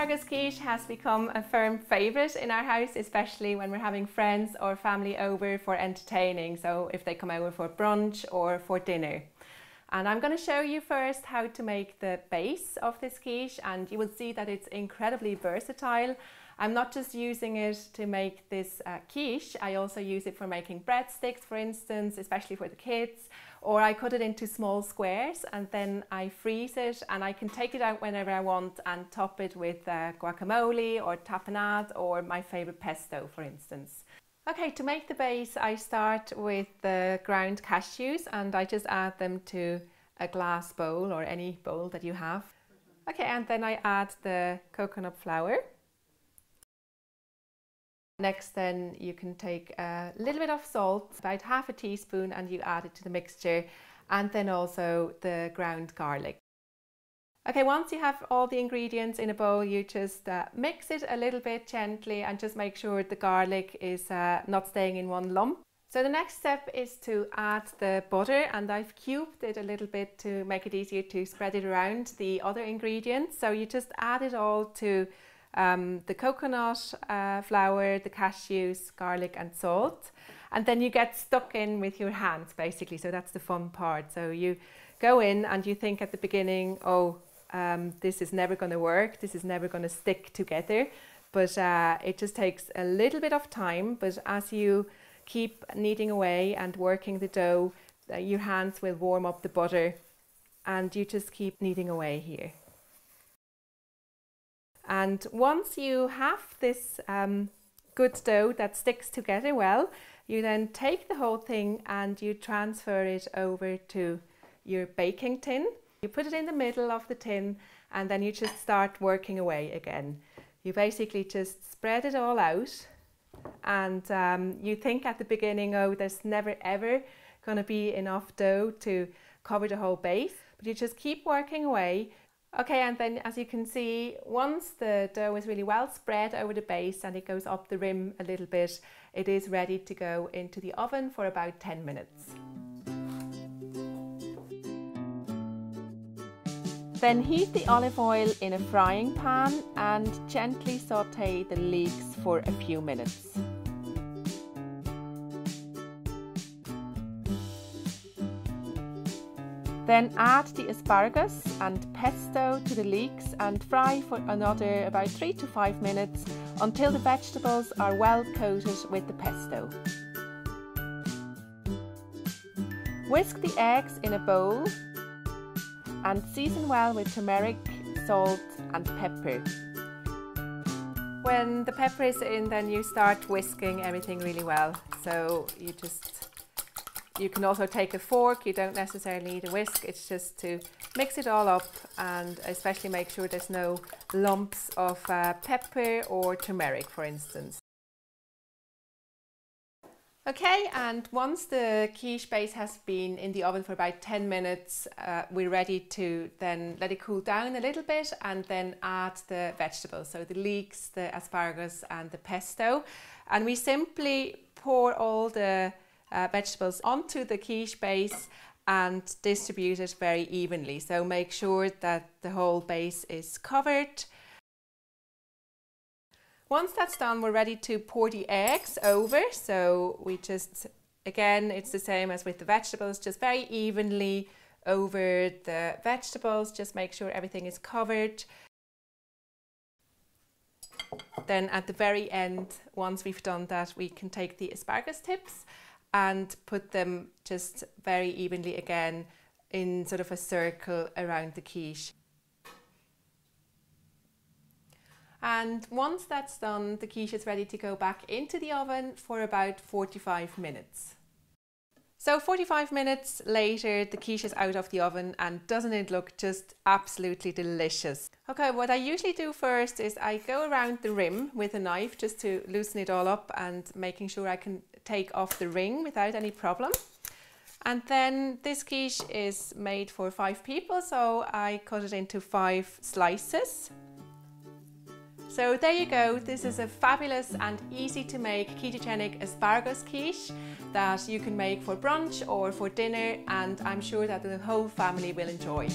Asparagus quiche has become a firm favourite in our house, especially when we're having friends or family over for entertaining, so if they come over for brunch or for dinner. And I'm going to show you first how to make the base of this quiche, and you will see that it's incredibly versatile. I'm not just using it to make this quiche, I also use it for making breadsticks, for instance, especially for the kids, or I cut it into small squares and then I freeze it, and I can take it out whenever I want and top it with guacamole or tapenade or my favourite pesto, for instance. Okay, to make the base I start with the ground cashews and I just add them to a glass bowl or any bowl that you have. Okay, and then I add the coconut flour. Next then you can take a little bit of salt, about half a teaspoon, and you add it to the mixture, and then also the ground garlic. Okay, once you have all the ingredients in a bowl, you just mix it a little bit gently and just make sure the garlic is not staying in one lump. So the next step is to add the butter, and I've cubed it a little bit to make it easier to spread it around the other ingredients. So you just add it all to the coconut flour, the cashews, garlic and salt, and then you get stuck in with your hands basically, so that's the fun part. So you go in and you think at the beginning, oh, this is never going to work, this is never going to stick together, but it just takes a little bit of time. But as you keep kneading away and working the dough, your hands will warm up the butter and you just keep kneading away here. And once you have this good dough that sticks together well, you then take the whole thing and you transfer it over to your baking tin. You put it in the middle of the tin and then you just start working away again. You basically just spread it all out, and you think at the beginning, oh, there's never ever going to be enough dough to cover the whole base, but you just keep working away. Okay, and then as you can see, once the dough is really well spread over the base and it goes up the rim a little bit, it is ready to go into the oven for about 10 minutes. Then heat the olive oil in a frying pan and gently saute the leeks for a few minutes. Then add the asparagus and pesto to the leeks and fry for another about 3 to 5 minutes until the vegetables are well coated with the pesto. Whisk the eggs in a bowl and season well with turmeric, salt and pepper. When the pepper is in, then you start whisking everything really well. So you can also take a fork, you don't necessarily need a whisk, it's just to mix it all up and especially make sure there's no lumps of pepper or turmeric, for instance. Okay, and once the quiche base has been in the oven for about 10 minutes, we're ready to then let it cool down a little bit and then add the vegetables, so the leeks, the asparagus and the pesto. And we simply pour all the vegetables onto the quiche base and distribute it very evenly. So make sure that the whole base is covered. Once that's done, we're ready to pour the eggs over. So we just, again, it's the same as with the vegetables, just very evenly over the vegetables. Just make sure everything is covered. Then at the very end, once we've done that, we can take the asparagus tips and put them just very evenly again in sort of a circle around the quiche. And once that's done, the quiche is ready to go back into the oven for about 45 minutes. So 45 minutes later, the quiche is out of the oven, and doesn't it look just absolutely delicious? Okay, what I usually do first is I go around the rim with a knife just to loosen it all up and making sure I can take off the ring without any problem. And then this quiche is made for 5 people, so I cut it into 5 slices. So there you go, this is a fabulous and easy to make ketogenic asparagus quiche that you can make for brunch or for dinner, and I'm sure that the whole family will enjoy.